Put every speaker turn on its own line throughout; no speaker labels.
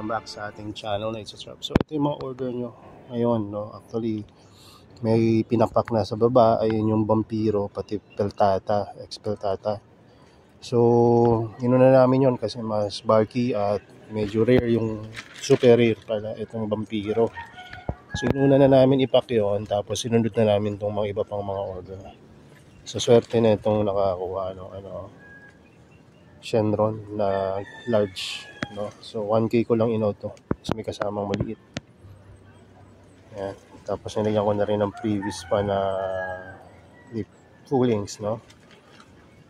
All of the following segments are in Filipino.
welcome back sa ating channel na It's-a-Trap. So ito yung mga order nyo ngayon, no? Actually, may pinapak na sa baba. Ayun yung Vampiro, pati Peltata, ex-Peltata. So, inuna namin yon kasi mas bulky at medyo rare yung super rare pala itong Vampiro. So inuna na namin ipak yun, tapos sinundot na namin itong mga iba pang mga order. So swerte na itong nakakuha, Shenron na large, no? So 1K ko lang inauto. Tapos may kasamang maliit. Ayan. Tapos nilagyan ko na rin ng previous pa na lip fullings, no?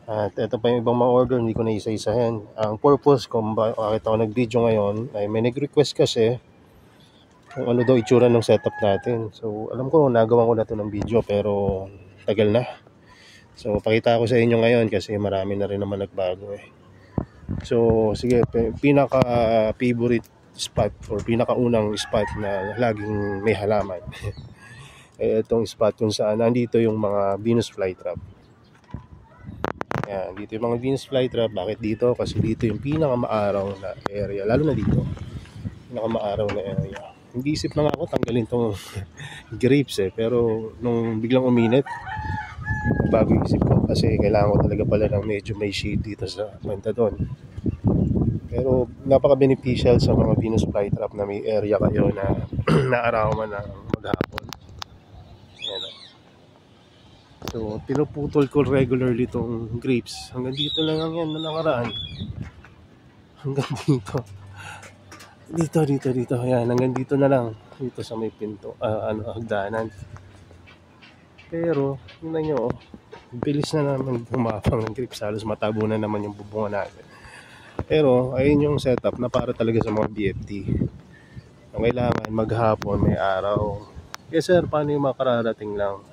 At ito pa yung ibang mga order, hindi ko na isa-isahin. Ang purpose kung bakit ako nag-video ngayon ay may nag-request kasi kung ano daw itsura ng setup natin. So alam ko nagawa ko na ito ng video pero tagal na. So pakita ko sa inyo ngayon kasi marami na rin naman nagbago eh. So sige, pinaka favorite spot or pinakaunang spot na laging may halaman eh itong spot kung saan nandito yung mga Venus flytrap. Yan, dito yung mga Venus flytrap. Bakit dito? Kasi dito yung pinakamaaraw na area, lalo na dito pinakamaaraw na area. Hindi isip na nga ako tanggalin tong grapes eh, pero nung biglang uminit bago isip ko kasi kailangan ko talaga pala ng medyo may shade dito sa banda doon. Pero napaka-beneficial sa mga Venus flytrap na may area kayo na naarawan na maghapon. Ayan. So pinuputol ko regularly itong grapes. Hanggang dito lang ang yan na nakaraan. Hanggang dito. Dito. Ayan, hanggang dito na lang. Dito sa may pinto, hagdanan. Pero, yun nyo, bilis na naman bumapang ng grapes. Halos matabo na naman yung bubunga natin. Pero, ayun yung setup na para talaga sa mga BFT. Ang kailangan, maghapon, may araw. Yes sir, paano yung makararating lang?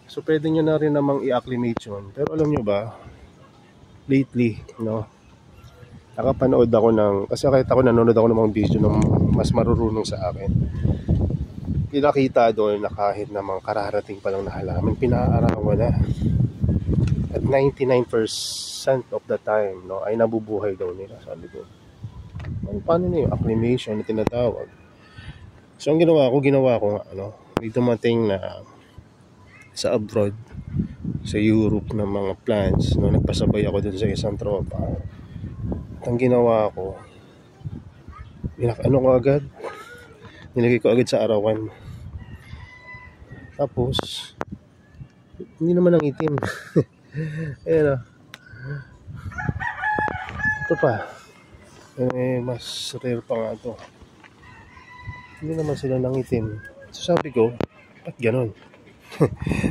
So, pwede nyo na rin namang i-acclimate yun. Pero alam nyo ba, lately, no? Nakapanood ako kasi kahit ako nanonood ako ng mga video ng mas marurunong sa akin. Pinakita doon na kahit namang kararating pa lang na halaman, pinaarawan na. At 99% of the time, no, ay nabubuhay daw nila. Sabi ko, paano na yung acclimation na tinatawag? So ang ginawa ko nga, may dumating na sa abroad, sa Europe ng mga plants, no, nagpasabay ako dun sa isang tropa. At ang ginawa ko, nilagay ko agad sa arawan. Tapos hindi naman ang itim. Ayan o. Ito pa. Mas rare pa nga ito. Hindi naman sila nang itim. So sabi ko, ba't ganon?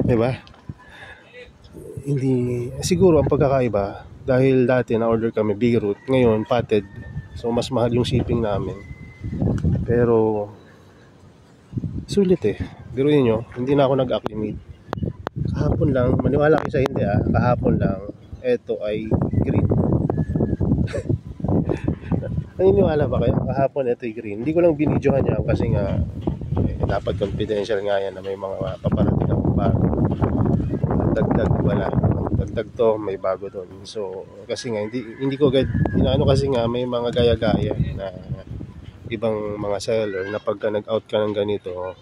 Diba? Hindi, siguro ang pagkakaiba, dahil dati na-order kami big root, ngayon potted. So mas mahal yung shipping namin. Pero sulit eh. Biruin nyo, hindi na ako nag-acclimate. Kahapon lang, maniwala kayo sa hindi kahapon lang, eto ay green. Naniniwala ba kayo? Kahapon eto ay green. Hindi ko lang binidyohan niya kasi nga dapat confidential nga yan na may mga paparating akong bago. Dagdag wala. Dagdag to, may bago doon. So, kasi nga, hindi ko agad, kasi nga may mga gaya-gaya na ibang mga seller na pagka nag-out ka ng ganito,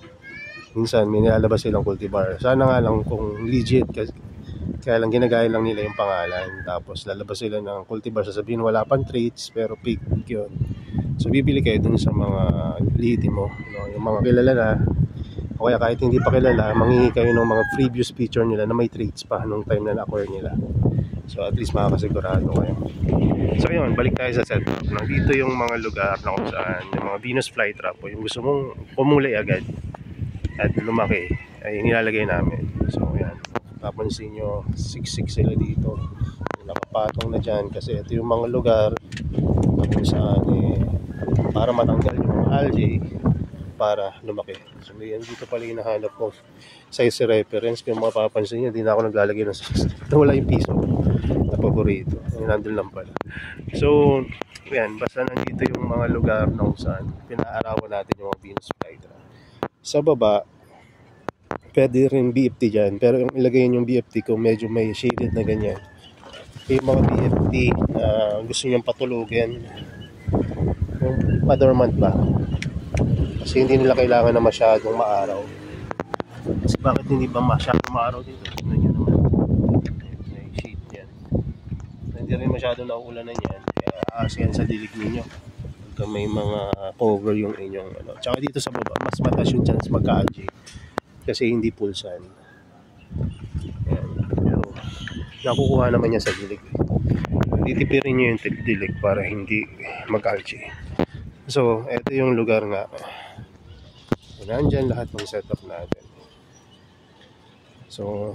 minsan may nilalabas silang cultivar. Sana nga lang kung legit, kaya lang ginagaya lang nila yung pangalan. Tapos lalabas sila ng cultivar, sasabihin wala pang traits pero fake yun. So bibili kayo dun sa mga lehitimo, yung mga kilala na, o kaya kahit hindi pa kilala, manghingi kayo ng mga previous picture nila na may traits pa nung time na na-acquire nila. So at least makakasigurado kayo. So yun, balik tayo sa setup. Nandito yung mga lugar na kung saan yung mga Venus flytrap o yung gusto mong pumulay agad at lumaki ay nilalagay namin. So yan, papansin nyo, siksik sila dito, nakapatong na dyan kasi ito yung mga lugar kung saan para matanggal yung algae para lumaki. So yan, dito pala hinahanap ko size reference. Kung mapapansin nyo, hindi na ako naglalagay ng size. Ito wala yung piso na paborito, nandun lang pala. So yan, basta nandito yung mga lugar na kung saan pinaarawan natin yung mga Venus flytrap. Sa baba, pwede rin BFT dyan. Pero yung ilagay yung BFT kung medyo may shaded na ganyan. Yung mga BFT na gusto niyang patulugin, pa-dormant ba? Kasi hindi nila kailangan na masyadong maaraw. Kasi bakit hindi ba masyadong maaraw dito? Tignan nyo naman. May shade yan. Hindi rin masyadong nauulanan yan. Kaya aas yan sa dilig ninyo. Pagka may mga cover yung inyong ano. Tsaka dito sa baba, mas mataas yung chance magka-algae. Kasi hindi pulsan. Yan. Pero nakukuha naman yan sa dilig. Titipirin nyo yung dilig para hindi mag-algae. So, ito yung lugar nga. Nandyan lahat ng setup natin. So,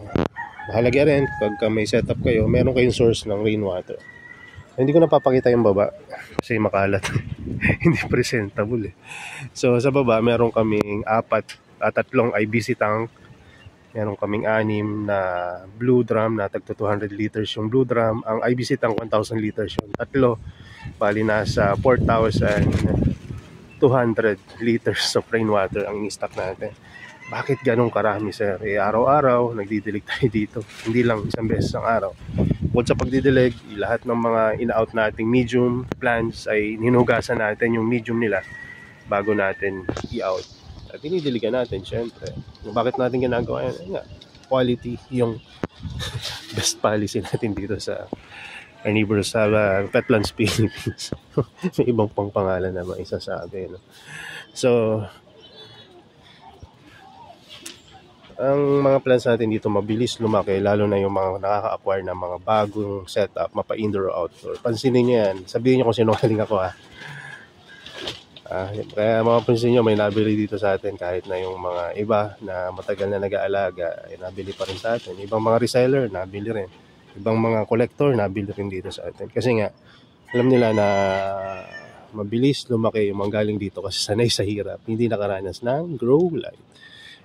mahalaga rin pagka may setup kayo, meron kayong source ng rainwater. Hindi ko napapakita yung baba kasi makalat. Hindi presentable eh. So, sa baba, meron kaming tatlong IBC tank. Meron kaming 6 na blue drum na tagto 200 liters yung blue drum. Ang IBC tank 1,000 liters yung tatlo. Bali nasa 4,200 liters of rainwater ang in-stock natin. Bakit ganun karami, sir? Araw-araw nagdidilig tayo dito. Hindi lang isang beses ang araw. Bukod sa pagdidilig, lahat ng mga in-out nating medium plants ay hinugasan natin yung medium nila bago natin i-out. At dinidiligan natin, syempre. Bakit natin ginagawa yan? Quality yung best policy natin dito sa Carnivorous Petlands Philippines. May ibang pang pangalan na maisasabi, no? So, ang mga plants natin dito mabilis lumaki, lalo na yung mga nakaka-acquire ng mga bagong setup, mapa-indoor o outdoor. Pansinin nyo yan. Sabihin nyo kung sinungaling ako, ha. Kaya mapapansin nyo, may nabili dito sa atin kahit na yung mga iba na matagal na nag-aalaga, ay nabili pa rin sa atin. Ibang mga reseller, nabili rin. Ibang mga collector, nabili rin dito sa atin. Kasi nga, alam nila na mabilis lumaki yung mga galing dito kasi sanay sa hirap. Hindi nakaranas ng grow light.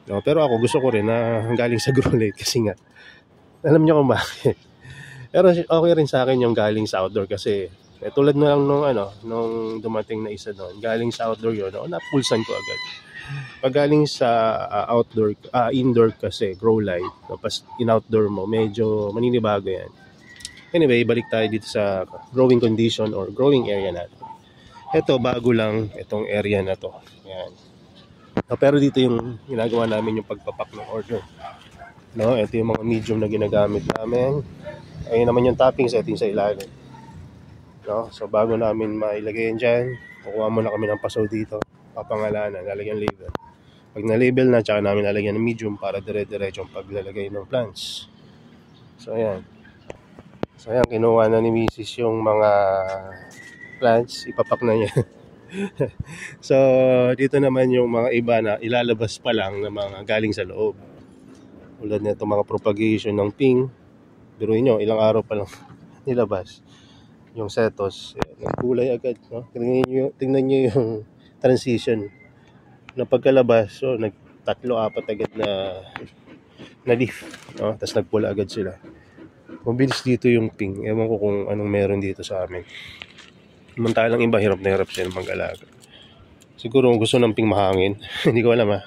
No, pero ako gusto ko rin na galing sa grow light kasi nga, alam nyo kung bakit. Pero okay rin sa akin yung galing sa outdoor kasi tulad na lang nung dumating na isa doon, galing sa outdoor yun, napulsan ko agad. Pag galing sa indoor kasi, grow light, tapos in-outdoor mo, medyo maninibago yan. Anyway, balik tayo dito sa growing condition or growing area natin. Ito, bago lang itong area na to. Yan. Pero dito yung ginagawa namin yung pagpapak ng order. No, ito yung mga medium na ginagamit namin. Ayun naman yung topping setting sa ilalim. No, so bago namin mailagay yan dyan, kukuha muna kami ng paso dito. Papangalanan, lalagyan label. Pag na-label na, tsaka namin lalagyan ng medium para dire-diretso ang paglalagay ng plants. So, ayan. So, ayan, kinuha na ni Mrs. yung mga plants. Ipapak na niya. So, dito naman yung mga iba na ilalabas pa lang na mga galing sa loob. Tulad nito mga propagation ng ping. Biruin nyo, ilang araw pa lang nilabas. Yung setos, kulay agad. No? Tingnan nyo yung transition na pagkalabas, so nag-3-4 agad na leaf, no? Tapos nagpula agad sila. Mabilis dito yung ping. Ewan ko kung anong meron dito sa amin. Samantalang iba, hirap na hirap sila mag-alaga. Siguro gusto ng ping mahangin. Hindi ko alam, ha.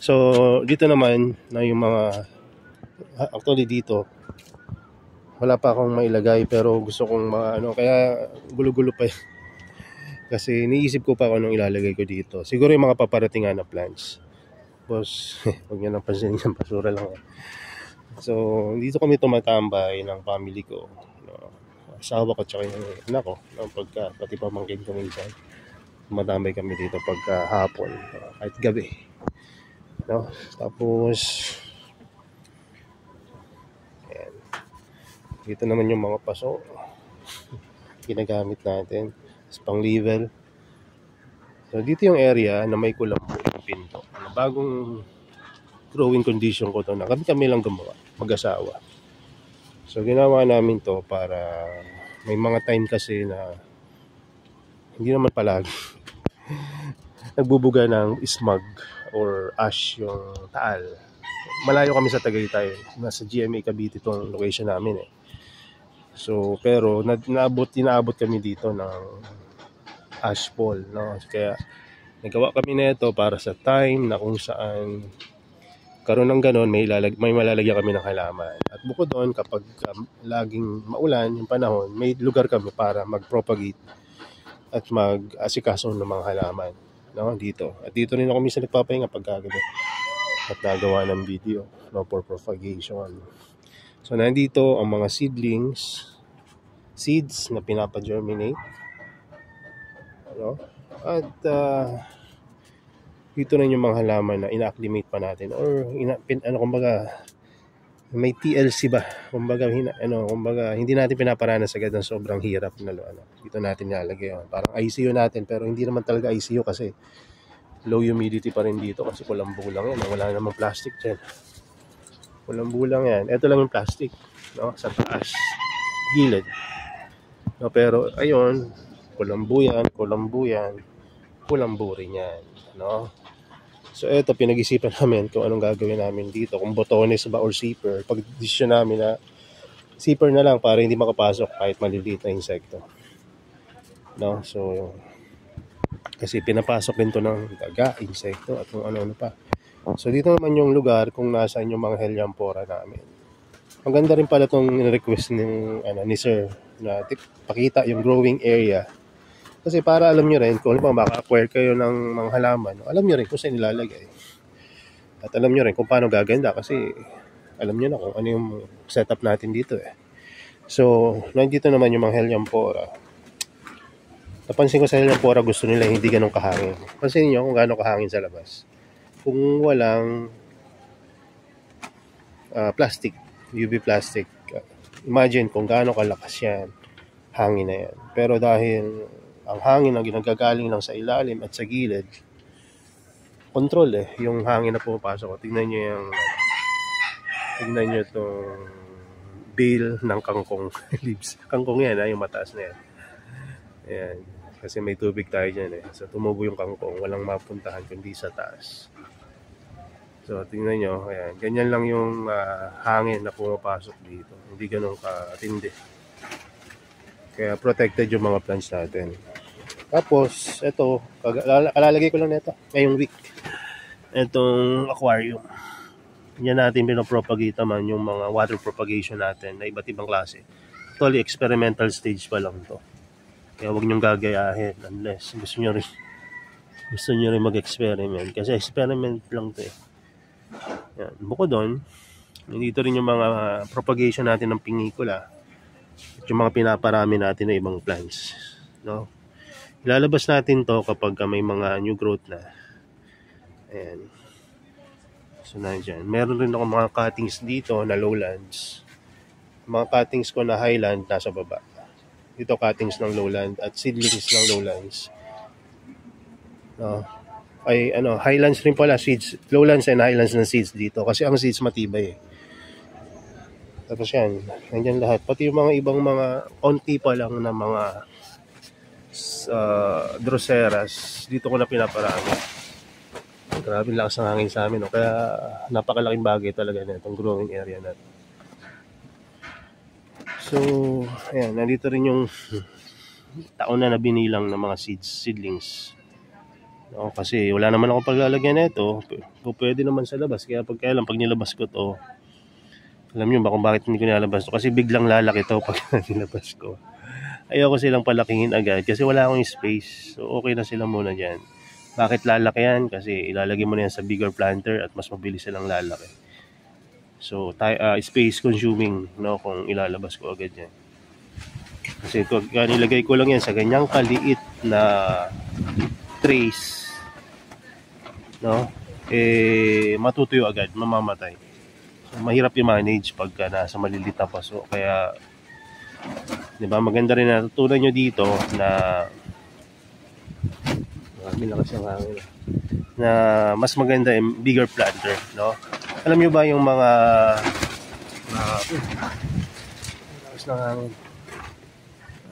So dito naman na yung mga actually dito wala pa akong mailagay pero gusto kong kaya gulo-gulo pa yun. Kasi iniisip ko pa kung anong ilalagay ko dito. Siguro yung mga paparatingan na plants. Boss, huwag nyo nang pansinin yung basura lang. So, dito kami tumatambay ng family ko. No, asawa ko tsaka yung anak ko. No, pati pamangkin ko minsan. Tumatambay kami dito pagka hapon. Kahit gabi. No? Tapos, ayan. Dito naman yung mga paso. Ginagamit natin. Pang level. So dito yung area na may kulambo yung pinto. Bagong growing condition ko to na kami lang gumawa, mag-asawa. So ginawa namin to para may mga time kasi na hindi naman palagi nagbubuga ng smog or ash yung taal. Malayo kami sa Tagaytay, nasa GMA Cavite tong location namin eh. So pero inaabot kami dito ng ashfall, no? Kaya nagawa kami nito para sa time na kung saan karon ng ganon may malalagyan kami ng halaman. At bukod doon, kapag laging maulan yung panahon, may lugar kami para mag-propagate at mag-asikaso ng mga halaman, no, dito. At dito rin ako minsan nagpapahinga pagkagabi at nagawa ng video, no, for propagation. So nandito ang mga seeds na pinapa-germinate, no? At dito rin yung mga halaman na ina-acclimate pa natin, or kumbaga may TLC ba, kumbaga hindi natin pinaparanas agad ng sobrang hirap na dito natin nilalagay, parang ICU natin, pero hindi naman talaga ICU kasi low humidity pa rin dito kasi kulambo lang yan, wala namang plastic dyan, kulambo lang yan. Ito lang yung plastic, no, sa taas gilid, no, pero ayun, kulambo rin yan, no. So eto, pinag-isipan namin kung anong gagawin namin dito, kung botones ba or zipper. Pag-desisyon namin na zipper na lang para hindi makapasok kahit maliliit na insekto, no. So kasi pinapasok din to ng daga, insekto at kung ano-ano pa. So dito naman yung lugar kung nasaan yung mga Helianthora namin. Maganda rin pala tong request ni sir na pakita yung growing area. Kasi para alam nyo rin, kung maka-acquire kayo ng mga halaman, alam nyo rin kung saan nilalagay. At alam nyo rin kung paano gaganda kasi alam nyo na kung ano yung setup natin dito eh. So, nandito naman yung mga Helianthora. Napansin ko sa Helianthora, gusto nila hindi ganun kahangin. Pansin nyo kung gano'ng kahangin sa labas. Kung walang plastic, UV plastic, imagine kung gaano kalakas yan, hangin na yan. Pero dahil ang hangin ang ginagagaling lang sa ilalim at sa gilid, control yung hangin na pumapasok. Tingnan nyo itong bale ng kangkong leaves. Kangkong yan, yung mataas na yan. Ayan, kasi may tubig tayo dyan So tumubo yung kangkong, walang mapuntahan kundi sa taas. So tingnan nyo, ayan, ganyan lang yung hangin na pumapasok dito. Hindi ganun katindi. Kaya protected yung mga plants natin. Tapos, ito, kalalagay ko lang nito ngayong week. Itong aquarium. Yan natin pinopropagate naman yung mga water propagation natin na iba't ibang klase. Actually, experimental stage pa lang to. Kaya huwag nyong gagayahin unless gusto nyo rin mag-experiment. Kasi experiment lang to Yan. Bukod doon, dito rin yung mga propagation natin ng pinicula. At yung mga pinaparami natin na ibang plants, no? Ilalabas natin to kapag may mga new growth na. Ayan. So nandiyan. Meron rin ako mga cuttings dito na lowlands. Mga cuttings ko na highland nasa baba. Dito cuttings ng lowland at seedlings ng lowlands. No? Highlands rin pala seeds. Lowlands and highlands ng seeds dito kasi ang seeds matibay Tapos yan, nandiyan lahat. Pati yung mga ibang mga konti pa lang na mga Droseras, dito ko na pinaparami. Grabe lakas ng hangin sa amin, no? Kaya napakalaking bagay talaga na itong growing area natin. So, ayan, nandito rin yung taon na binilang ng mga seedlings. No, kasi wala naman ako paglalagyan nito. Pwede naman sa labas. Kaya pag nilabas ko to, alam nyo ba kung bakit hindi ko nilalabas to? Kasi biglang lalaki to pag nilabas ko. Ayoko silang palakihin agad kasi wala akong space. So okay na sila muna dyan. Bakit lalaki yan? Kasi ilalagay mo na yan sa bigger planter at mas mabilis silang lalaki. So space consuming, no, kung ilalabas ko agad yan. Kasi kung nilagay ko lang yan sa ganyang kaliit na trays, no, matutuyo agad, mamamatay. So mahirap i-manage pagka nasa maliliit na paso. Kaya diba, maganda rin na tutunan nyo dito na mas maganda yung bigger planter, no? Alam nyo ba yung mga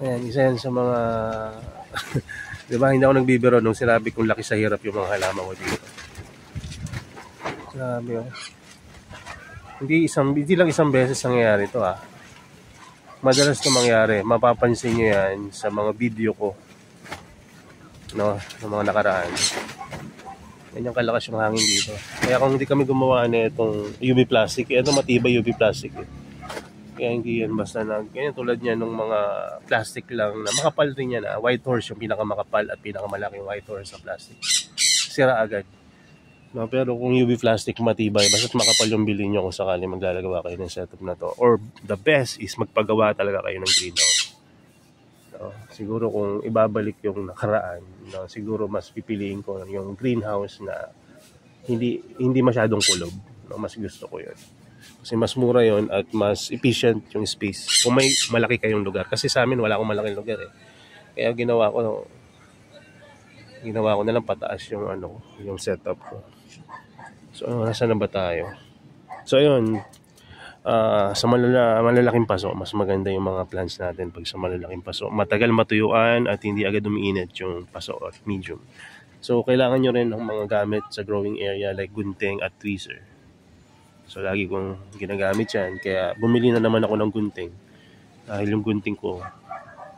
ayan, isa yan sa mga diba, hindi ako nagbibiro nung sinabi kong laki sa hirap yung mga halaman ko dito. Grabe hindi lang isang beses nangyayari ito Madalas ito mangyari. Mapapansin nyo yan sa mga video ko, no, ng mga nakaraan. Ganyan kalakas yung hangin dito. Kaya kung hindi kami gumawa na itong UV plastic, ito matibay UV plastic Kaya hindi yan basta ganyan tulad niya nung mga plastic lang na makapal din yan. White horse yung pinakamakapal at pinakamalaking white horse sa plastic. Sira agad. No, pero kung UV plastic matibay, basta't makapal yung bilhin nyo kung sakali maglalagawa kayo ng setup na to. Or the best is magpagawa talaga kayo ng greenhouse. No, siguro kung ibabalik yung nakaraan, no, siguro mas pipiliin ko yung greenhouse na hindi masyadong kulob. No, mas gusto ko yun. Kasi mas mura yon at mas efficient yung space. Kung may malaki kayong lugar. Kasi sa amin wala akong malaking lugar eh. Kaya ginawa ko na lang pataas yung yung setup ko. So, nasa na ba tayo? So, ayun. Sa malalaking paso, mas maganda yung mga plants natin pag sa malalaking paso. Matagal matuyuan at hindi agad umiinit yung paso at medium. So, kailangan nyo rin ng mga gamit sa growing area like gunting at tweezer. So, lagi kong ginagamit yan. Kaya, bumili na naman ako ng gunting. Dahil yung gunting ko,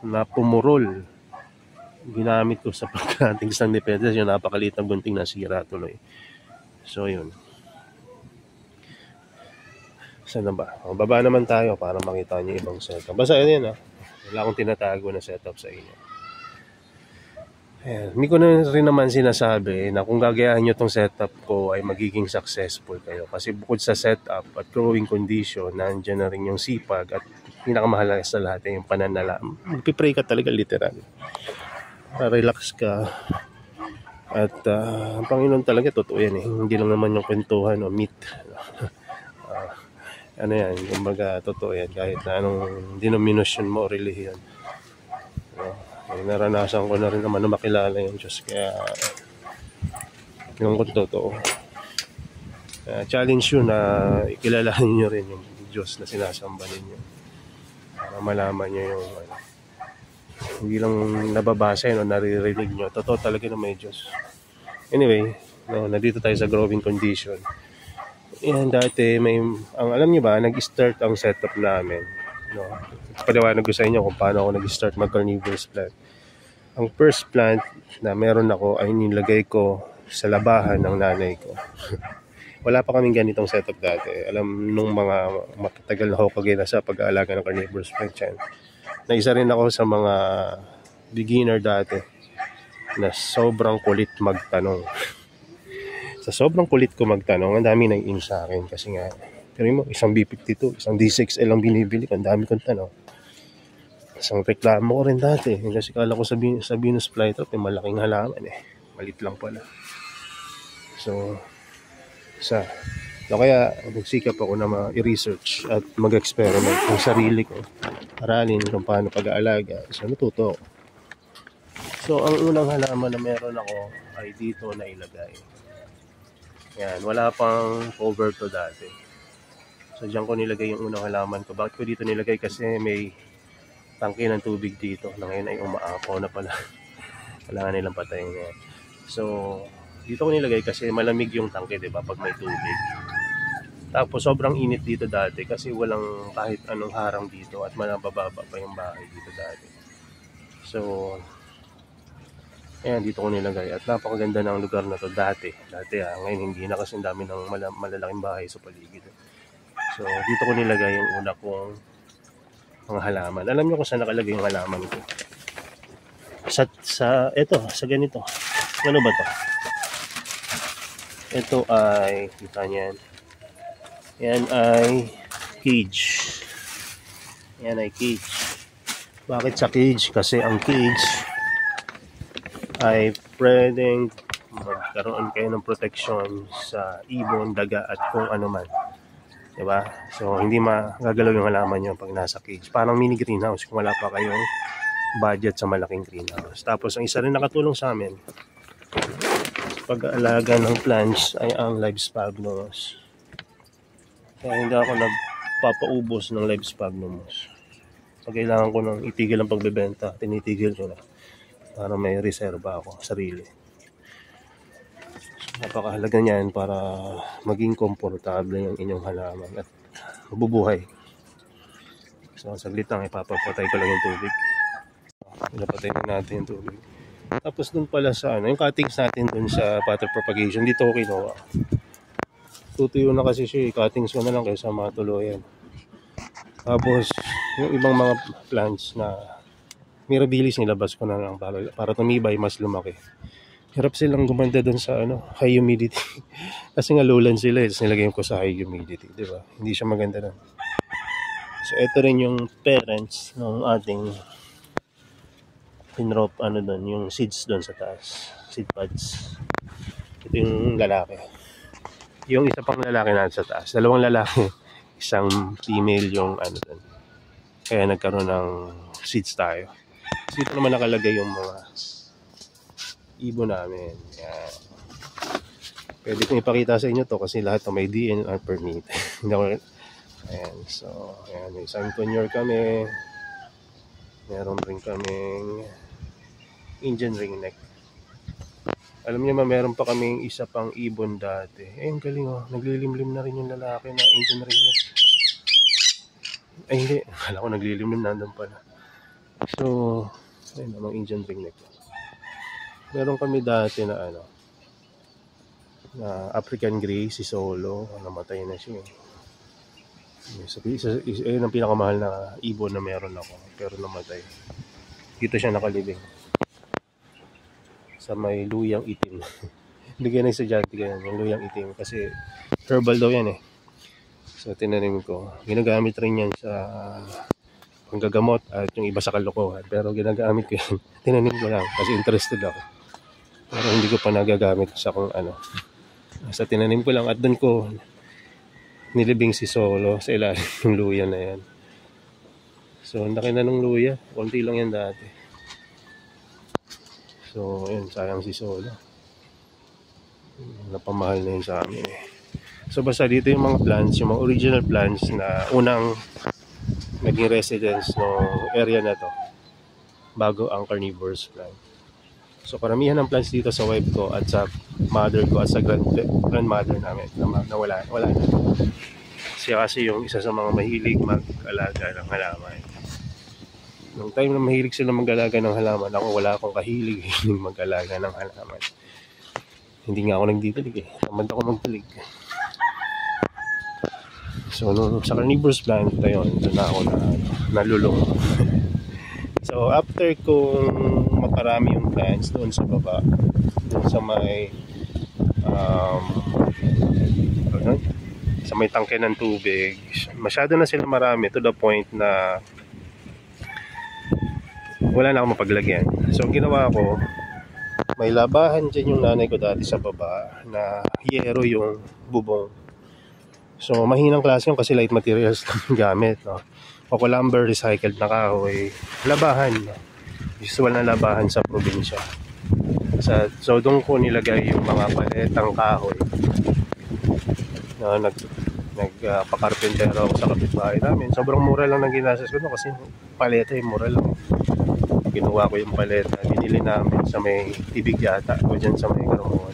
na pumurol. Ginamit ko sa pagkating ng depensa. Yung napakaliit na gunting na sira tuloy. So, yun. Saan na ba? Baba naman tayo para makita nyo ibang setup. Basta yun wala akong tinatago na setup sa inyo. Ayan. Hindi ko na rin naman sinasabi na kung gagayahin nyo tong setup ko ay magiging successful kayo. Kasi bukod sa setup at growing condition, nandiyan na rin yung sipag at pinakamahalaga sa lahat yung pananalaman. Magpipray ka talaga literal. Relax ka. At ang Panginoon talaga, totoo yan eh. Hindi lang naman yung kwentuhan o myth. Ano yan, kumbaga totoo yan. Kahit na anong denomination mo o relihiyon. Naranasan ko na rin naman na makilala yung Diyos. Kaya, yung kung totoo. Challenge yun na ikilalanin nyo rin yung Diyos na sinasamba ninyo. Para malaman nyo yung hindi lang nababasa yun o naririnig nyo. Totoo talaga na may Diyos. Anyway, nandito tayo sa growing condition. Yan, dati alam nyo ba, nag-start ang setup namin. Paliwanag ko sa inyo kung paano ako nag-start mag-carnivorous plant. Ang first plant na meron ako ay nilagay ko sa labahan ng nanay ko. Wala pa kaming ganitong setup dati. Alam nung mga matatagal na hokage na sa pag-aalaga ng carnivorous plant yan. Na isa rin ako sa mga beginner dati na sobrang kulit magtanong. Sa sobrang kulit ko magtanong, ang dami nang-in sa akin kasi nga, pero mo, isang B52, isang D6L ang binibili ko, ang dami kong tanong. Isang reklamo ko rin dati, kasi kala ko sa Venus flytrap, malaking halaman malit lang pala. So, kaya nagsikap ako na i-research at mag-experiment ng sarili ko. Aralin kung paano pag-aalaga. So, natuto ako. So, ang unang halaman na meron ako ay dito na ilagay. Yan, wala pang cover to dati. So, diyan ko nilagay yung unang halaman ko. Bakit ko dito nilagay? Kasi may tangke ng tubig dito na ngayon ay umaapaw na pala. Kailangan nilang patayin na yan. So, dito ko nilagay kasi malamig yung tangke, diba? Pag may tubig. Tapos, sobrang init dito dati kasi walang kahit anong harang dito at manabababa pa yung bahay dito dati. So, ayan, dito ko nilagay. At napakaganda ng lugar na to dati. Ngayon hindi na kasi dami ng malalaking bahay sa paligid. So, dito ko nilagay yung una kong mga halaman. Alam niyo kung saan nakalagay yung halaman ko? Sa ganito. Ano ba to? Ito ay, kita niyan. Yan ay cage. Yan ay cage. Bakit sa cage? Kasi ang cage ay pwedeng magkaroon kayo ng protection sa ibon, daga at kung ano man. Diba? So, hindi magagalaw yung halaman nyo pag nasa cage. Parang mini greenhouse kung wala pa kayong budget sa malaking greenhouse. Tapos, ang isa rin nakatulong sa amin pag-aalaga ng plants ay ang live sphagnums. Kaya hindi ako nagpapaubos ng live sphagnums. Pag kailangan ko nang itigil ang pagbebenta, tinitigil ko na para may reserba ako, sarili. So, napakahalaga niyan para maging komportable yung inyong halaman at mabubuhay. So, saglit lang, ipapapatay ko lang yung tubig. Pinapatay natin yung tubig. Tapos dun pala sa yung cuttings natin dun sa butter propagation, dito ko kinuha. Tutuyo na kasi siya, cuttings ko na lang kaysa matuloyan. Tapos yung ibang mga plants na mirabilis nilabas ko na lang para tumibay, mas lumaki. Hirap silang gumanda doon sa high humidity. Kasi nga lowland sila, tapos nilagay ko sa high humidity, di ba? Hindi siya maganda doon. So ito rin yung parents ng ating pinrop doon, yung seeds doon sa taas, seed pods. Ito yung lalaki. Yung isa pang lalaki na sa taas, dalawang lalaki, isang female yung doon. Kaya nagkaroon ng seeds tayo. So, dito naman nakalagay yung mga ibon namin. Yan. Pwede kong ipakita sa inyo to kasi lahat may DNR permit. Ayan, so, ayan, may isang conure kami. Meron rin kaming Indian ringneck. Alam niyo meron pa kaming isa pang ibon dati. Ang galing naglilimlim na rin yung lalaki na Indian ringneck. Ay hindi, akala ko naglilimlim, nandun pala. So, ayun namang Indian ringneck. Meron kami dati na na African Grey, si Solo, namatay na siya. Ayun ang pinakamahal na ibon na meron ako, pero namatay. Dito siya nakalibing sa may luyang itim. Hindi kaya estudyante ganyan, yung luyang itim kasi herbal daw yan So tinanim ko, ginagamit rin yan sa panggagamot at yung iba sa kalokohan, pero ginagamit ko yan. Tinanim ko lang kasi interested ako, pero hindi ko pa nagagamit sa kung sa tinanim ko lang at doon ko nilibing si Solo sa ilalim ng luya na yan. So laki na ng luya, konti lang yan dati. So yun, sayang si Solo, napamahal na yun sa amin So basta dito yung mga plants, yung mga original plants na unang naging residence ng area na to bago ang carnivorous plant. So karamihan ng plants dito sa wife ko at sa mother ko at sa grandmother namin na wala na. Siya kasi yung isa sa mga mahilig mag-alaga ng halaman. Nung time na mahilig sila mag-alaga ng halaman, ako wala akong kahilig mag-alaga ng halaman. Hindi nga ako nagdidilig tamad ako magdilig. So sa carnivorous plant ito yun, doon na ako nalulong. So after kung maparami yung plants doon sa baba, doon sa may sa may tangke ng tubig, masyado na sila marami to the point na wala na akong mapaglagyan. So ginawa ko, may labahan dyan yung nanay ko dati sa baba na hiyero yung bubong. So mahinang klase yun kasi light materials lang gamit Coco lumber, recycled na kahoy, labahan usual na labahan sa probinsya. So doon ko nilagay yung mga paletang kahoy na nagpa-carpentero ako sa kapitbahay namin. Sobrang mura lang ng ginastos ko kasi paleta mura lang. Ginawa ko yung paleta, binili namin sa may tibig yata o dyan sa may Karamon.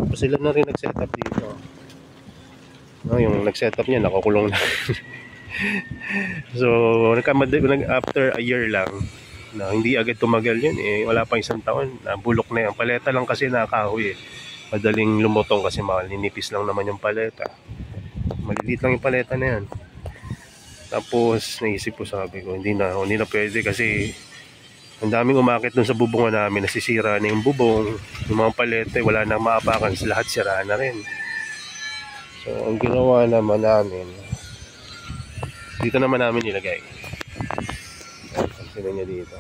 Tapos sila na rin nag-setup dito. Yung nag-setup niya nakakulong na. So after a year lang na hindi agad tumagal yun wala pang isang taon na bulok na yan. Paleta lang kasi nakahoy madaling lumutong kasi ninipis lang naman yung paleta, maliliit lang yung paleta na yan. Tapos naisip ko, sabi ko hindi na pwede kasi ang daming umakit dun sa bubungan namin, nasisira na yung bubong, yung mga paleta wala nang maapakan, lahat sira na rin. So ang ginawa naman namin, dito naman namin nilagay, pansin niya dito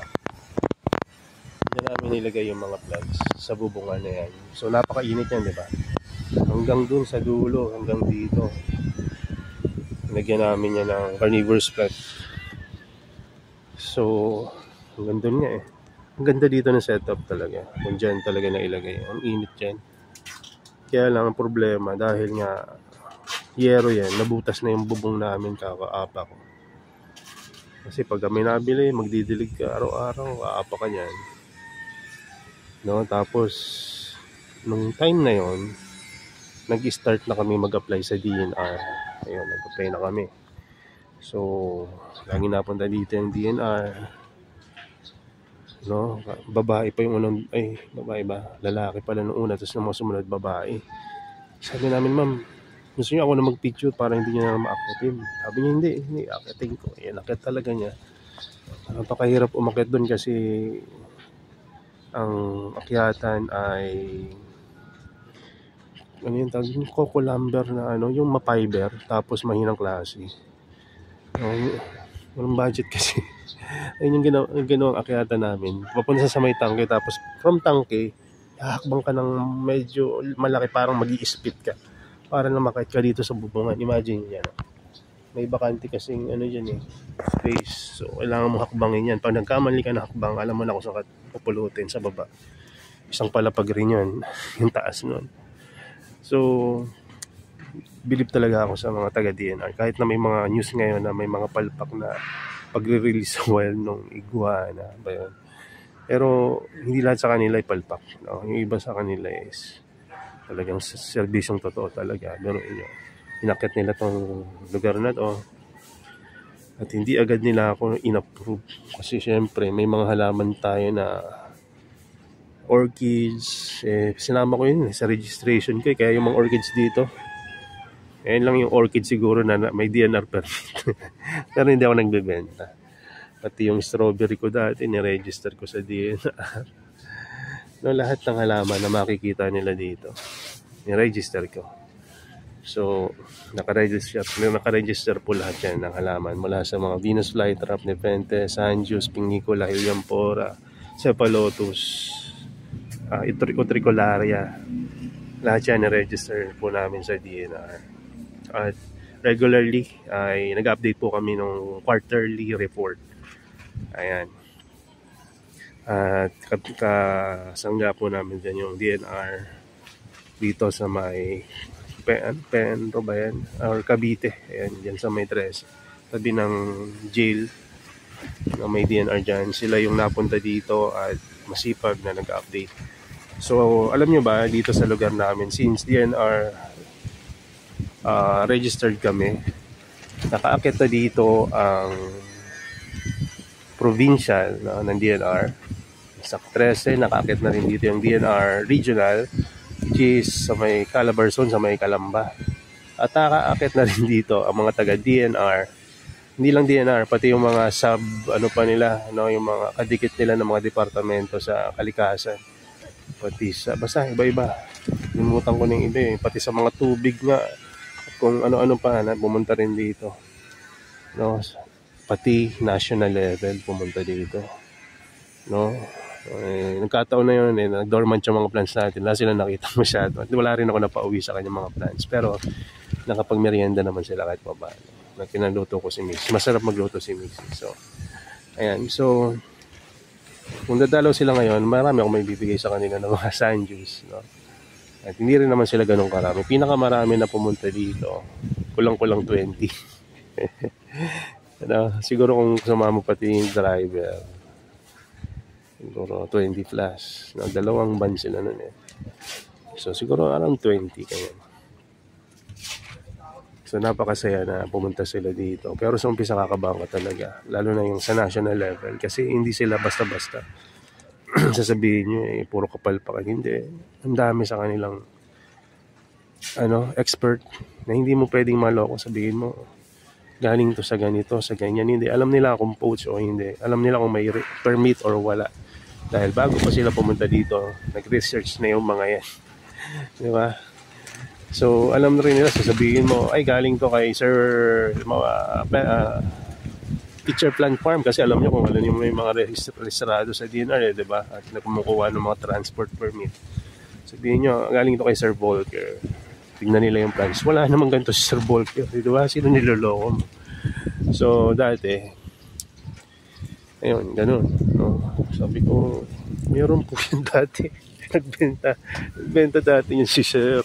namin nilagay yung mga plants sa bubungan na yan. So napakainit yan, diba? Hanggang dun sa dulo, hanggang dito nilagyan namin yan ng carnivorous plant. So hanggang dun nga ang ganda dito ng setup talaga, kung dyan talaga na ilagay. Ang init dyan, kaya lang ang problema dahil nga yero yan, nabutas na yung bubong namin kakaapa ko. Kasi pag kami nabili, magdidilig ka araw-araw, aapa ka yan. Tapos nung time na yon, nag-start na kami mag-apply sa DNR. Ayun, nag-apply na kami. So lagi napunta dito yung DNR. Babae pa yung unang, babae ba? Lalaki pala nung una, tapos nung mga sumunod babae. Sabi namin, ma'am, Gusto niya ako na mag-picture para hindi niya na maakitin. Sabi niya, hindi, akitin ko. Akit talaga niya. Napakahirap umakit doon kasi ang akyatan ay ano yung tawag yung coco lumber na yung mapiber tapos mahinang klase. Walang budget kasi. Ayun yung ginawang akyatan namin. Papunta sa may tangke tapos from tangke, hakbang ka ng medyo malaki parang mag-i-spit ka. Para na makait ka dito sa bubungan. Imagine yan. May bakante kasing dyan space. So, kailangan mo hakbangin yan. Pag nagkamali ka na hakbang, alam mo na kung saan ka pupulutin sa baba. Isang palapag rin yun. Yung taas nun. So, believe talaga ako sa mga taga-DNR. Kahit na may mga news ngayon na may mga palpak na pagre-release sa wild nung iguana. Ba yun? Pero, hindi lahat sa kanila ay palpak. No? Yung iba sa kanila is talagang serbisyong totoo talaga. Pero inakit nila tong lugar na to at hindi agad nila ako in-approve kasi syempre may mga halaman tayo na orchids, sinama ko yun sa registration ko kaya yung mga orchids dito lang yung orchid siguro na may DNR permit. Pero hindi ako nagbebenta. Pati yung strawberry ko dati niregister ko sa DNR. No, lahat ng halaman na makikita nila dito ni-register ko. So, naka-register po lahat yan ng halaman mula sa mga Venus flytrap, Nepenthes, Sangius, Pingicola, Helianthera, Cephalotus, Utricularia. Lahat yan ni-register po namin sa DNR. At regularly ay nag-update po kami ng quarterly report. Ayan. At kasangga po namin dyan yung DNR dito sa may Penro ba yan? Or Cavite. Ayan, dyan sa may Tres. Tabi ng jail na may DNR dyan. Sila yung napunta dito at masipag na nag-update. So, alam nyo ba, dito sa lugar namin, since DNR registered kami, nakaakit na dito ang provincial ng DNR. Sa 13, nakaakit na rin dito yung DNR regional, which is sa may Calabarzon, sa may Calamba. At nakaakit na rin dito ang mga taga-DNR. Hindi lang DNR, pati yung mga pa nila, yung mga kadikit nila ng mga departamento sa kalikasan. Pati sa, basta iba-iba. Limutan ko ng iba pati sa mga tubig nga, kung ano-ano pa na pumunta rin dito. No? Pati national level pumunta dito. No? Nagkataon na yun nag-dormant yung mga plants natin. Wala sila nakita masyado. Wala rin ako napauwi sa kanyang mga plants. Pero nakapagmerienda naman sila kahit pa ba. Pinaluto ko si Mix. Masarap magluto si Mix. So, ayan. So, kung dadalaw sila ngayon, marami ako may bibigay sa kanila ng mga Sangius. No? At hindi rin naman sila ganun karami. Pinakamarami na pumunta dito, kulang-kulang 20. Siguro kung sumama pati yung driver, siguro 20 plus. Dalawang van sila nun So siguro around 20 kaya. So napakasaya na pumunta sila dito. Pero sa umpisa kakabang ka talaga. Lalo na yung sa national level. Kasi hindi sila basta-basta. Sasabihin nyo puro kapalpakan. Hindi. Ang dami sa kanilang expert na hindi mo pwedeng maloko. Sabihin mo galing to sa ganito, sa ganyan. Hindi. Alam nila kung poach o hindi. Alam nila kung may permit or wala. Dahil bago pa sila pumunta dito, nag-research na yung mga yan. Di ba? So, alam na rin nila, sasabihin mo, ay galing to kay Sir Teacher Plant Farm kasi alam nyo kung alam nyo may mga rehistrado sa DNR, di ba? At kumukuha ng mga transport permit. Sabihin nyo, galing to kay Sir Volker. Tignan nila yung plants. Wala naman ganito si Sir Volker. Di ba? Sino niloloko mo? So, dati, ayun, ganun. No? Sabi ko, meron po yun dati. Nagbenta dati yung si Sir.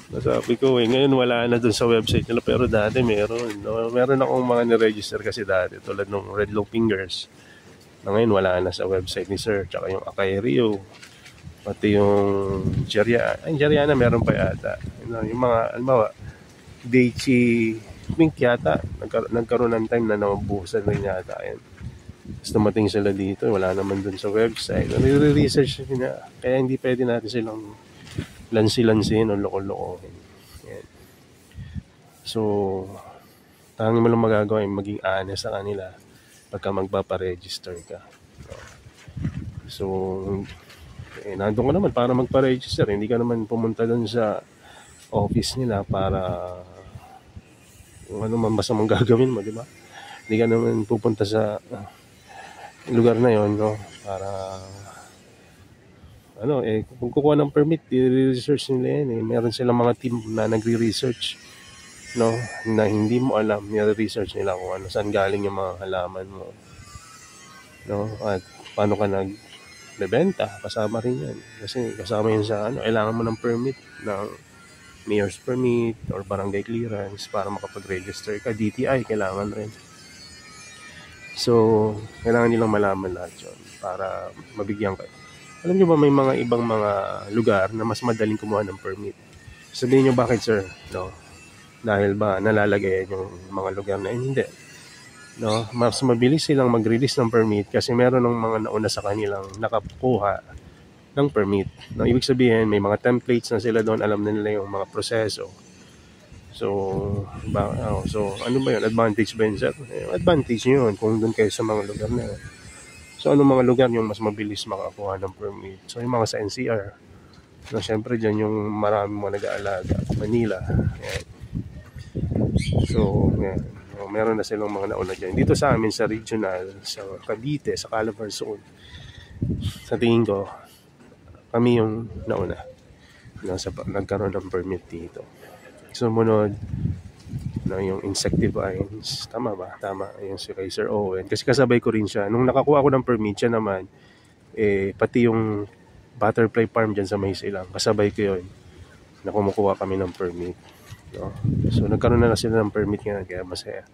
Sabi ko, ngayon wala na dun sa website nila. Pero dati meron. No? Meron akong mga niregister kasi dati. Tulad ng Red Long Fingers. Na ngayon wala na sa website ni Sir. Tsaka yung Acai Rio. Pati yung Jeriana meron pa yata. Yung mga, alimbawa, Daichi Pink yata. Nagkaroon ng time na nabuhusan rin yata. Ayan. Tapos dumating sila dito, wala naman dun sa website. Nire-research nila. Kaya hindi pwede natin silang lansi-lansin o loko-lokohin. Yan. So, tanging mo lang magagawa ay maging honest sa kanila pagka magpaparegister ka. So, nandun ka naman para magpa-register. Hindi ka naman pumunta doon sa office nila para kung ano man basta mong gagawin mo, di ba? Hindi ka naman pupunta sa lugar na yon, no? Para kung kukuha ng permit, i-research nila yan. Meron silang mga team na nagre-research, no? Na hindi mo alam, i-research nila kung ano, saan galing yung mga halaman mo, no? At paano ka nagbebenta, kasama rin yan. Kasi kasama yun sa kailangan mo ng permit, ng mayor's permit or barangay clearance para makapag-register ka. DTI kailangan rin. So, kailangan nilang malaman lahat yun para mabigyan ka. Alam nyo ba may mga ibang mga lugar na mas madaling kumuha ng permit? Sabihin nyo bakit, sir? No? Dahil ba nalalagay yung mga lugar na yun? Hindi. No? Mas mabilis silang mag-release ng permit kasi meron ng mga nauna sa kanilang nakakuha ng permit. No? Ibig sabihin, may mga templates na sila doon, alam na nila yung mga proseso. So ano ba yun? Advantage ba yun, sir? Advantage yun kung doon kayo sa mga lugar na yun. So, anong mga lugar yung mas mabilis makakuha ng permit? So, yung mga sa NCR. No, syempre, dyan yung marami mga nag-aalaga. Manila. Yan. So, yan. No, meron na silang mga nauna dyan. Dito sa amin, sa regional, sa Cavite, sa Calabar Zone, sa tingin ko, kami yung nauna. No, nagkaroon ng permit dito. Sumunod, yung insectivines, tama ba? Tama, yung si Sir Owen. Kasi kasabay ko rin siya. Nung nakakuha ko ng permit siya naman, pati yung butterfly farm dyan sa Maysilang, kasabay ko yun na kumukuha kami ng permit. No? So, nagkaroon na sila ng permit nga, kaya masaya.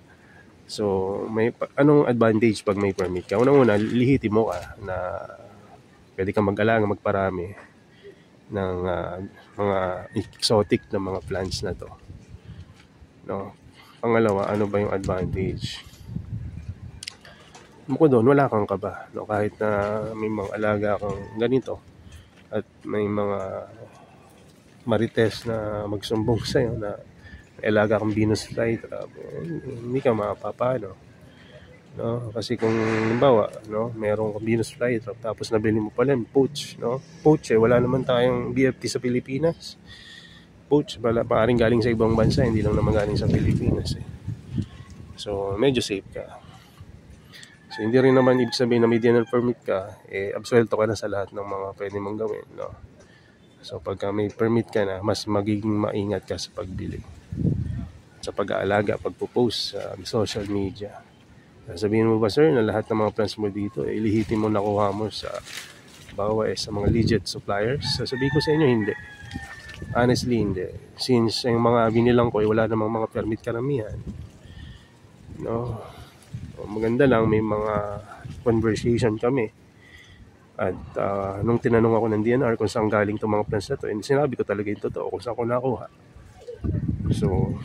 So, anong advantage pag may permit ka? Unang-una, lihiti mo ka na pwede kang mag-alaga, magparami ng mga exotic na mga plants na to. No? Pangalawa, ano ba yung advantage? Bukod doon, wala kang kaba. No? Kahit na may mga alaga kang ganito at may mga marites na magsumbong sa'yo na may alaga kang Venus flytrap, hindi ka mapapano. No? Kasi kung halimbawa, no, meron kang Venus flytrap tapos nabili mo pala yung poach. No? Poach, wala naman tayong BFT sa Pilipinas. Poach, maaaring galing sa ibang bansa, hindi lang naman galing sa Pilipinas. So, medyo safe ka. So, hindi rin naman ibig sabihin na may DNR permit ka, absuelto ka na sa lahat ng mga pwede mong gawin. No? So, pagka may permit ka na, mas magiging maingat ka sa pagbili. Sa pag-aalaga, pagpo-post sa social media. Sabihin mo ba, sir, na lahat ng mga plans mo dito, lihitin mo nakuha mo sa sa mga legit suppliers? Sasabihin ko sa inyo, hindi. Honestly, hindi. Since yung mga binilang ko, wala namang mga permit karamihan. No? Maganda lang, may mga conversation kami. At nung tinanong ako ng DNR kung saan galing itong mga plans na to, sinabi ko talaga yung totoo kung saan ko nakuha. So,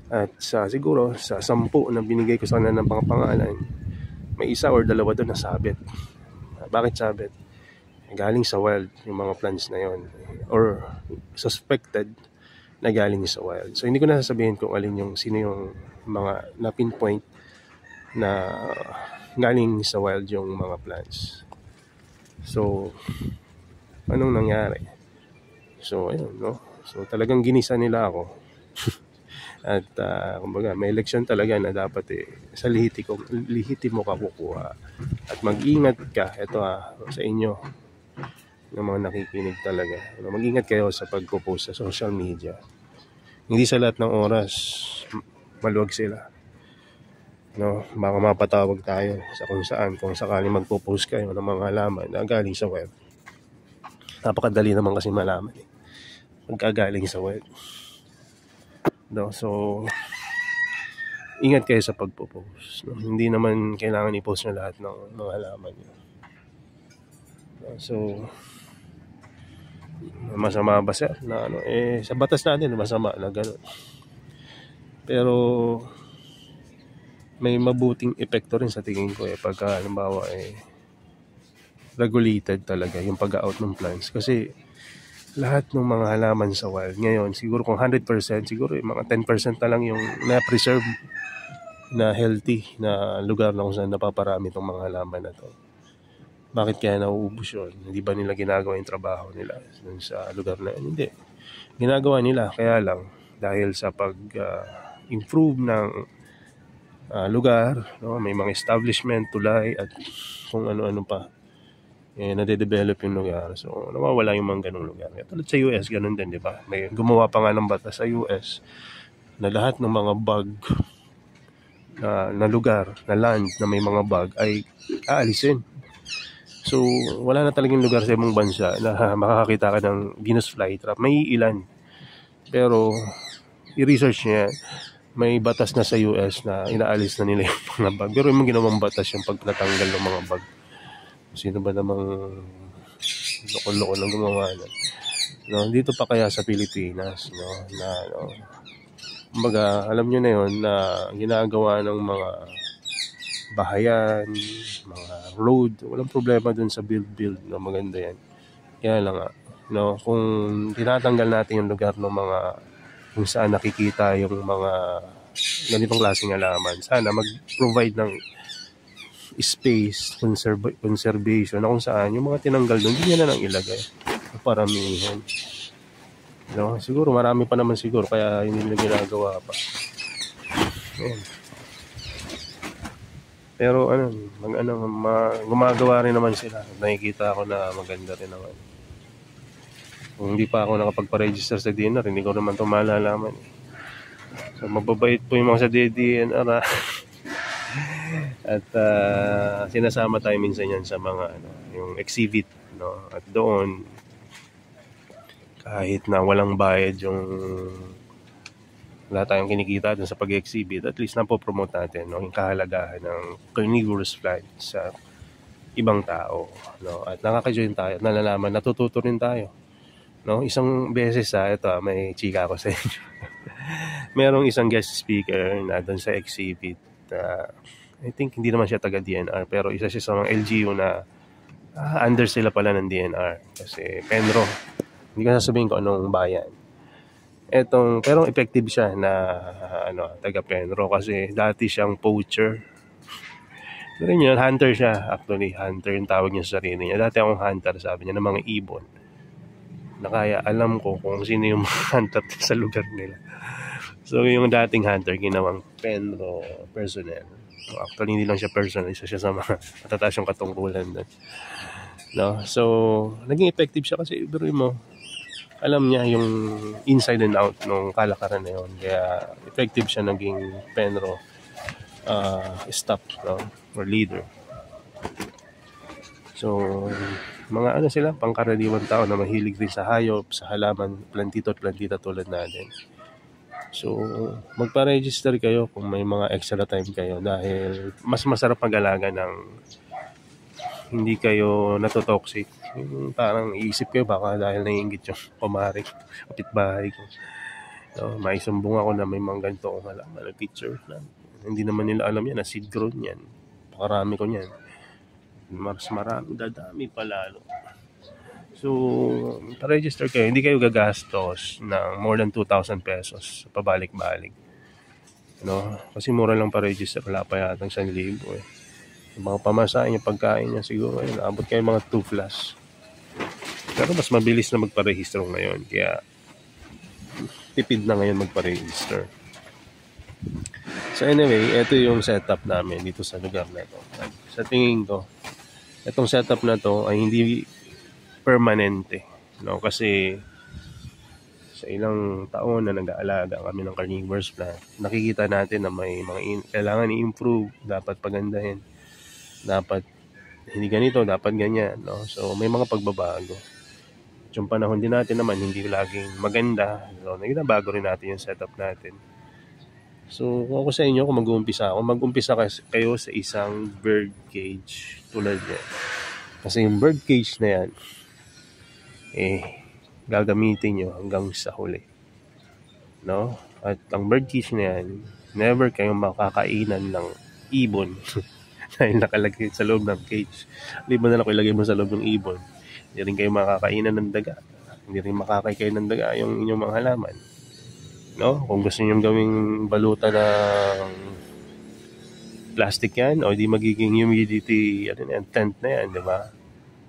at siguro sa 10 na binigay ko sa kanila ng mga pangalan, may isa or dalawa doon na sabit. Bakit sabit? Galing sa wild yung mga plants na yon, or suspected na galing sa wild. So hindi ko na sasabihin kung sino yung mga na pinpoint na galing sa wild yung mga plants. So anong nangyari? So ayun, no? So talagang ginisa nila ako. At kumbaga may election talaga na dapat sa lihiti mo ka kukuha. At mag-ingat ka, ito sa inyo ng mga nakikinig talaga. Mag-ingat kayo sa pagpo-post sa social media. Hindi sa lahat ng oras maluwag sila. No, baka mapatawag tayo sa kung saan, kung sakaling magpo-post kayo ng mga halaman na galing sa web. Napakadali naman kasi malaman pagkagaling sa web. No, so ingat kayo sa pagpo-post. No? Hindi naman kailangan i-post na lahat ng mga halaman niyo. No, so masama ba sir na sa batas natin masama na gano'n. Pero may mabuting epekto rin sa tingin ko pagka halimbawa regulated talaga yung pag-out ng plants. Kasi lahat ng mga halaman sa wild. Ngayon, siguro kung 100%, siguro yung mga 10% na lang yung na-preserve na healthy na lugar na kung saan napaparami itong mga halaman na to. Bakit kaya nauubos yun? Hindi ba nila ginagawa yung trabaho nila dun sa lugar na yun? Hindi. Ginagawa nila, kaya lang dahil sa pag-improve ng lugar, no? May mga establishment, tulay at kung ano-ano pa, nade-develop yung lugar. So, nawawala yung mga ganung lugar. Tulad sa US, ganun din, di ba? May gumawa pa nga ng batas sa US na lahat ng mga bug na lugar, na land, na may mga bug ay aalisin. So, wala na talagang lugar sa ibang bansa na makakakita ka ng Venus flytrap. May ilan. Pero, i-research niya, may batas na sa US na inaalis na nila yung mga bug. Pero yung ginawang batas yung pagtatanggal ng mga bug. Sino ba namang loko-loko na gumawa na? No, dito pa kaya sa Pilipinas, no, na kumbaga, alam nyo na yun na ginagawa ng mga bahayan, mga road, walang problema dun sa build, no, maganda yan. Kaya lang no, kung tinatanggal natin yung lugar ng mga kung saan nakikita yung mga ganitong klaseng halaman, sana mag-provide ng space, conservation na kung saan yung mga tinanggal doon, hindi na lang ilagay. Paramihan. No? Siguro marami pa naman siguro kaya hindi nila ginagawa pa. Ayan. Pero gumagawa rin naman sila. Nakikita ko na maganda rin naman. Kung hindi pa ako nakapagpa-register sa DNR, hindi ko naman ito malalaman. So mababait po yung mga sa DNR. At sinasama tayo minsan yan sa mga yung exhibit, no? At doon kahit na walang bayad yung wala tayong kinikita dun sa pag-exhibit, at least napopromote natin, no, yung kahalagahan ng carnivorous plant sa ibang tao, no? At nakaka-join tayo at nalalaman, natututo rin tayo, no? Isang beses ito may chika ko sa inyo. Merong isang guest speaker na dun sa exhibit, I think hindi naman siya taga DNR, pero isa siya sa mga LGU na under sila pala ng DNR kasi Penro, hindi ko sasabihin ko anong bayan. Pero effective siya na taga Penro kasi dati siyang poacher. Pero yun, hunter siya. Actually, hunter yung tawag niya sa sarili niya. Dati akong hunter, sabi niya, ng mga ibon. Na kaya alam ko kung sino yung mga hunter sa lugar nila. So yung dating hunter, ginawang Penro personnel. Actually, hindi lang siya personnel, isa siya sa mga matataas yung katungkulan doon. No? So, naging effective siya kasi, pero mo, alam niya yung inside and out nung kalakaran na yun. Kaya effective siya naging Penro staff, no? Or leader. So, mga sila, pangkaraniwang tao na mahilig din sa hayop, sa halaman, plantito at plantita tulad natin. So, magpa-register kayo kung may mga extra time kayo dahil mas masarap mag-alaga ng hindi kayo natotoxic. Yung parang iisip kayo baka dahil naiinggit yung kumari, kapitbahay ko. So, may sumbong ako na may mga ganito kong halaman na picture na hindi naman nila alam yan na seed grown yan. Pakarami ko yan. Mas marami, dadami pa lalo. So, pa-register kayo. Hindi kayo gagastos ng more than 2,000 pesos pabalik-balik. No? Kasi mura lang pa-register. Wala pa yata 1,000 eh. Yung mga pamasahin, yung pagkain niya siguro. Abot kayo mga 2 plus. Pero mas mabilis na magpa-register ngayon. Kaya, tipid na ngayon magpa-register. So anyway, ito yung setup namin dito sa lugar na ito. Sa tingin ko, itong setup na to ay hindi permanente, no? Kasi sa ilang taon na nag-aalaga kami ng carnivorous plant, nakikita natin na may mga kailangan i-improve, dapat pagandahin, dapat hindi ganito, dapat ganyan, no? So may mga pagbabago. Yung panahon din natin naman hindi laging maganda, so nagbabago rin natin yung setup natin. So kung ako sa inyo, kung mag-uumpisa kayo sa isang bird cage tulad yan. Kasi yung bird cage na yan, gagamitin nyo hanggang sa huli, no? At ang bird cage na yan, never kayong makakainan ng ibon dahil nakalagay sa loob ng cage. Di ba na lang ilagay mo sa loob ng ibon, hindi rin kayo makakainan ng daga. Hindi rin makakaykay ng daga yung inyong mga halaman. No? Kung gusto niyo gawing balutan ng plastic yan, o di magiging humidity tent na yan, di ba?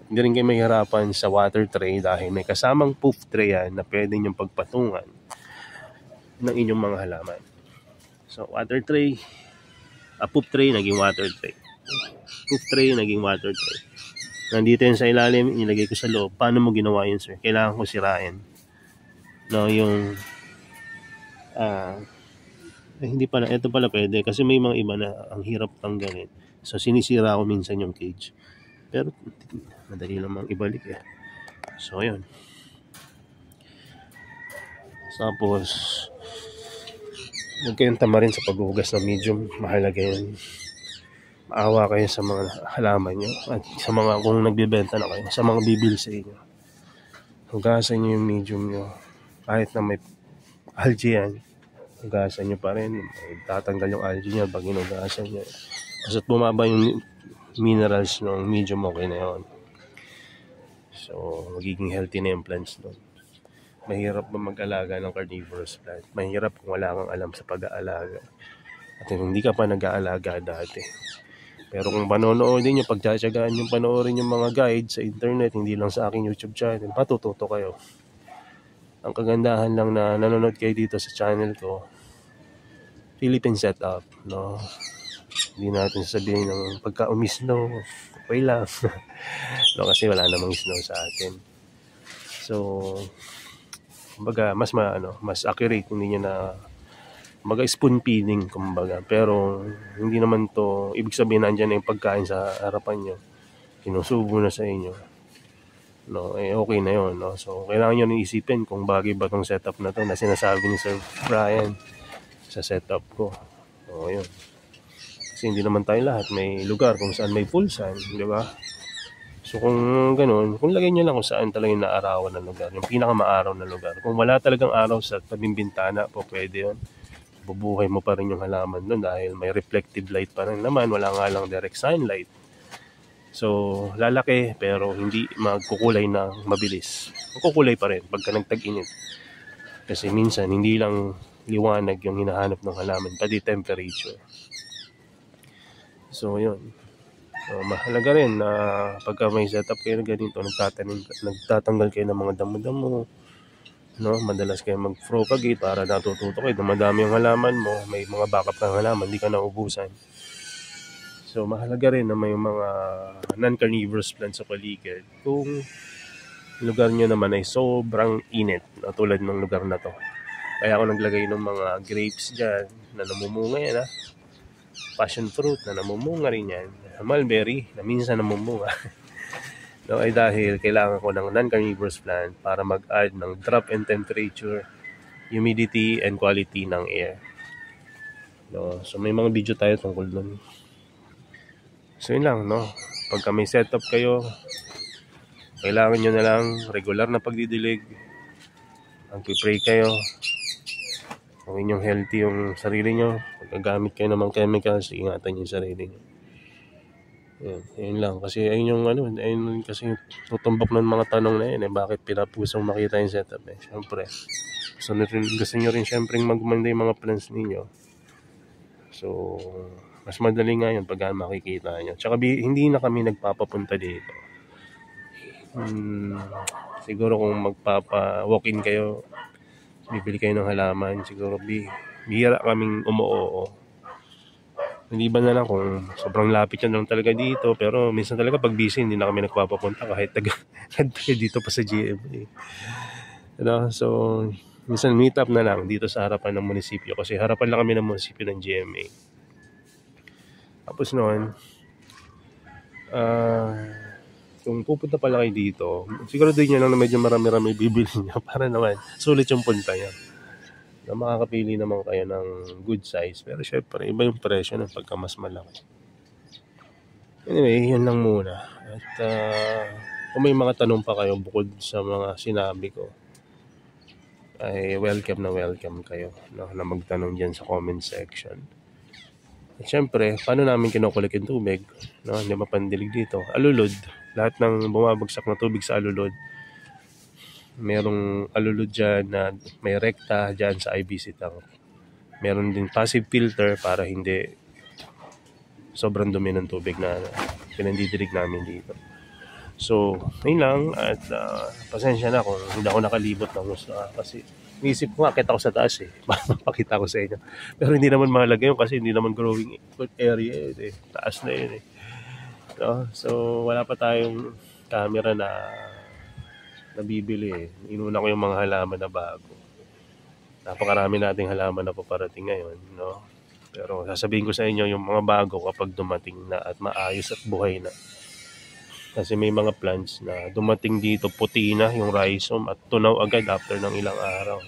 Hindi rin kayo mahirapan sa water tray dahil may kasamang poof tray yan na pwede niyong pagpatungan ng inyong mga halaman. So, water tray, poof tray, naging water tray. Poof tray, naging water tray. Nandito yun sa ilalim, inilagay ko sa loob. Paano mo ginawa yun, sir? Kailangan ko sirain. No, yung hindi pala, ito pala pwede kasi may mga iba na ang hirap tanggalin. So, sinisira ko minsan yung cage. Pero, madali namang ibalik eh. So, yun. Tapos, huwag kayong tama rin sa paghugas ng medium. Mahalaga yun. Maawa kayo sa mga halaman nyo at sa mga, kung nagbibenta na kayo, sa mga bibil sa inyo. Hugasan nyo yung medium nyo. Kahit na may algae yan, hugasan nyo pa rin. Tatanggal yung algae nyo pag hinugasan nyo. Basta't bumaba yung minerals ng medium, okay na yun. So, magiging healthy na yung plants doon. Mahirap ba mag-alaga ng carnivorous plant? Mahirap kung wala kang alam sa pag-aalaga. At hindi ka pa nag-aalaga dati. Pero kung panonoodin nyo, pagtsatsagaan nyo panoorin yung mga guide sa internet, hindi lang sa aking YouTube channel, matututo kayo. Ang kagandahan lang na nanonood kayo dito sa channel ko, Philippine setup, no? Hindi natin sasabihin ng pagka-umisnow, okay lang. No, kasi wala namang snow sa atin. So, kumbaga, mas accurate, hindi nyo na spoon feeding, kumbaga. Pero, hindi naman to, ibig sabihin nandyan na yung pagkain sa harapan nyo. Sinusubo na sa inyo. No, okay na yun, no? So, kailangan nyo rin isipin kung bagay ba tong setup na to na sinasabi ni Sir Brian sa setup ko. So, yun. Kasi hindi naman tayo lahat may lugar kung saan may full sun, di ba? So, kung ganun, kung lagay nyo lang kung saan talagang naarawan ng lugar, yung pinakamaaraw na lugar. Kung wala talagang araw sa tabing bintana po, pwede yun. Bubuhay mo pa rin yung halaman doon dahil may reflective light pa rin naman, wala nga lang direct sunlight. So, lalaki pero hindi magkukulay na mabilis. Magkukulay pa rin pagka nagtag-init. Kasi minsan, hindi lang liwanag yung hinahanap ng halaman, pati temperature. So, yun. So, mahalaga rin na pagka may setup kayo na ganito, nagtatanggal kayo ng mga damo-damo, no? Madalas kayo mag-propagate para natututo kayo. Dumadami yung halaman mo, may mga backup ng halaman, hindi ka naubusan. So, mahalaga rin na may mga non-carnivorous plants sa paligid. Kung lugar nyo naman ay sobrang init, no? Tulad ng lugar na to. Kaya ako naglagay ng mga grapes dyan na namumunga yan, ha? Passion fruit na namumunga rin yan. Mulberry na minsan namumunga. No, ay dahil kailangan ko ng non-carnivorous plant para mag-add ng drop in temperature, humidity, and quality ng air. No, so may mga video tayo tungkol dun. So yun lang, no? Pagka may setup kayo, kailangan nyo na lang regular na pagdidilig. Magpipray kayo. Gawin yung healthy yung sarili nyo. Pagkagamit kayo ng mga chemicals, ingatan yung sarili nyo. Yun lang. Kasi ayun yung ayun kasi tutumbok ng mga tanong na yun. Bakit pinapusong makita yung setup? Siyempre. Gusto nyo rin siyempre magmanda yung mga plans ninyo. So, mas madali nga yun pag makikita nyo. Tsaka hindi na kami nagpapapunta dito. Siguro kung magpapa-walk-in kayo, bibili kayo ng halaman, siguro bihira kaming umuoo. Hindi ba na lang kung sobrang lapit yan lang talaga dito, pero minsan talaga pag busy hindi na kami nagpapapunta kahit taga dito pa sa GMA. So minsan meet up na lang dito sa harapan ng munisipyo kasi harapan lang kami ng munisipyo ng GMA. Tapos noon kung pupunta pala kayo dito, siguro din nyo lang na medyo marami-rami bibili nyo para naman sulit yung punta nyo. Na makakapili naman kayo ng good size. Pero syempre, iba yung presyo ng pagka mas malaki. Anyway, yun lang muna. At kung may mga tanong pa kayo bukod sa mga sinabi ko, ay welcome kayo, no, na magtanong dyan sa comment section. At syempre, paano namin kinukulik yung tubig? No, hindi mapandilig dito. Alulod. Lahat ng bumabagsak na tubig sa alulod, Merong alulod dyan na may rekta dyan sa IBC tank. Meron din passive filter para hindi sobrang dumi ng tubig na pinandidirig namin dito. So, yun lang. At pasensya na kung hindi ako nakalibot ng gusto. Kasi inisip ko nga, kita ko sa taas eh. Pakita ko sa inyo. Pero hindi naman mahalaga yun kasi hindi naman growing area yun eh. Taas na yun eh. So, wala pa tayong camera na nabibili eh. Inuna ko yung mga halaman na bago. Napakarami nating halaman na paparating ngayon, no? Pero sasabihin ko sa inyo yung mga bago kapag dumating na at maayos at buhay na. Kasi may mga plants na dumating dito, puti na yung rhizome at tunaw agad after ng ilang araw.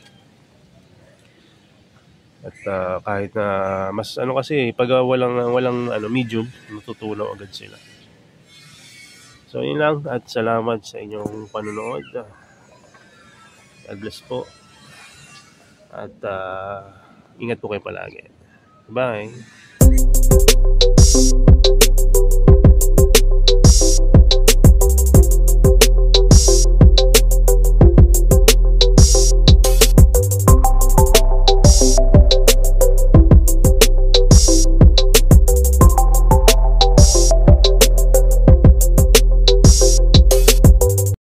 At kahit na mas kasi pag walang medium, natutunaw agad sila. So yun lang at salamat sa inyong panonood. God bless po. At ingat po kayo palagi. Bye!